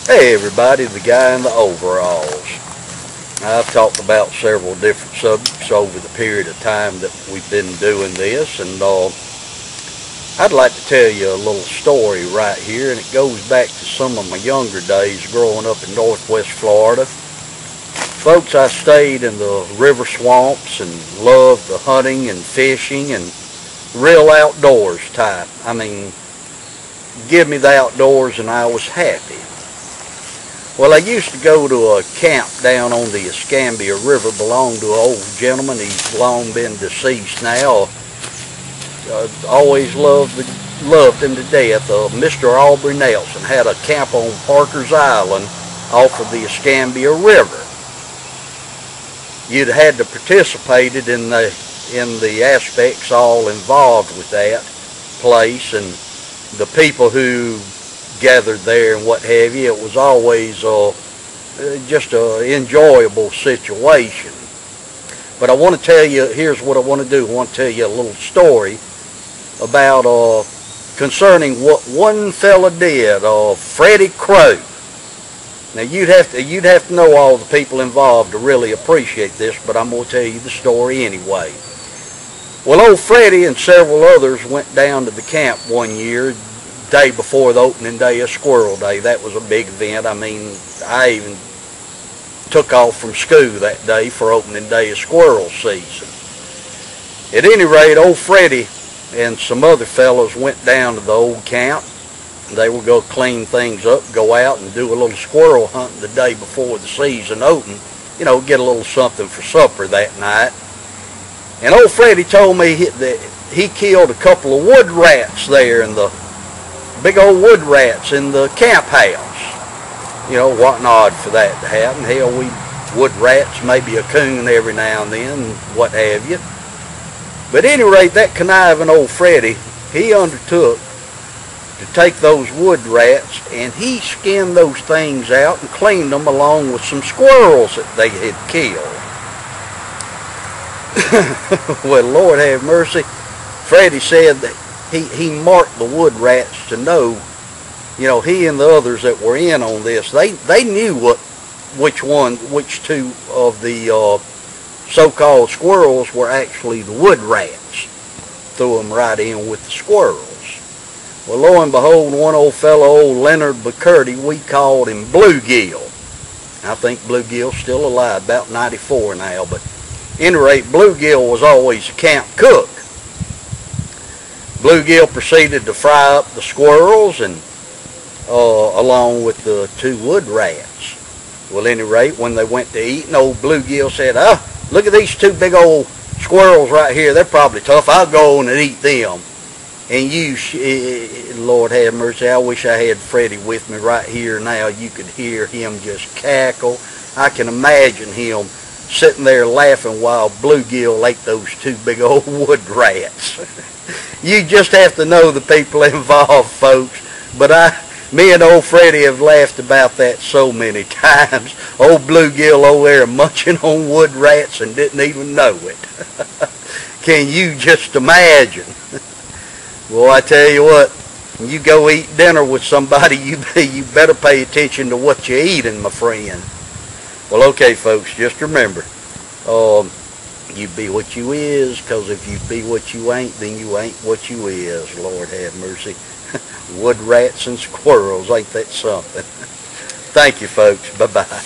Hey everybody, the guy in the overalls. I've talked about several different subjects over the period of time that we've been doing this, and I'd like to tell you a little story right here, and it goes back to some of my younger days growing up in northwest Florida. Folks, I stayed in the river swamps and loved the hunting and fishing and real outdoors type. I mean, give me the outdoors and I was happy. Well, I used to go to a camp down on the Escambia River, belonged to an old gentleman. He's long been deceased now. Always loved him to death. Mr. Aubrey Nelson had a camp on Parker's Island off of the Escambia River. You'd had to participate in the aspects all involved with that place, and the people who gathered there and what have you. It was always just an enjoyable situation. But I want to tell you, here's what I want to do. I want to tell you a little story about concerning what one fella did, Freddie Crow. Now you'd have to know all the people involved to really appreciate this, but I'm going to tell you the story anyway. Well, old Freddie and several others went down to the camp one year, day before the opening day of Squirrel Day. That was a big event. I mean, I even took off from school that day for opening day of squirrel season. At any rate, old Freddie and some other fellows went down to the old camp. They were going to clean things up, go out and do a little squirrel hunting the day before the season opened. You know, get a little something for supper that night. And old Freddie told me that he killed a couple of wood rats there in the big old wood rats in the camp house. You know, wasn't odd for that to happen. Hell, we wood rats, maybe a coon every now and then, what have you. But at any rate, that conniving old Freddie, he undertook to take those wood rats and he skinned those things out and cleaned them along with some squirrels that they had killed. Well, Lord have mercy. Freddie said that he marked the wood rats to know, you know, he and the others that were in on this, they knew which two of the so-called squirrels were actually the wood rats. Threw them right in with the squirrels. Well, lo and behold, one old fellow, old Leonard McCurdy, we called him Bluegill. I think Bluegill's still alive, about 94 now, but at any rate, Bluegill was always a camp cook. Bluegill proceeded to fry up the squirrels and along with the two wood rats. Well, at any rate, when they went to eat, old Bluegill said, look at these two big old squirrels right here. They're probably tough. I'll go on and eat them. And Lord have mercy, I wish I had Freddie with me right here now. You could hear him just cackle. I can imagine him sitting there laughing while Bluegill ate those two big old wood rats. You just have to know the people involved, folks. But me and old Freddie have laughed about that so many times. Old Bluegill over there munching on wood rats and didn't even know it. Can you just imagine? Well, I tell you what, when you go eat dinner with somebody, you better pay attention to what you're eating, my friend. Well, okay, folks, just remember, you be what you is, because if you be what you ain't, then you ain't what you is. Lord have mercy. Wood rats and squirrels, ain't that something? Thank you, folks. Bye-bye.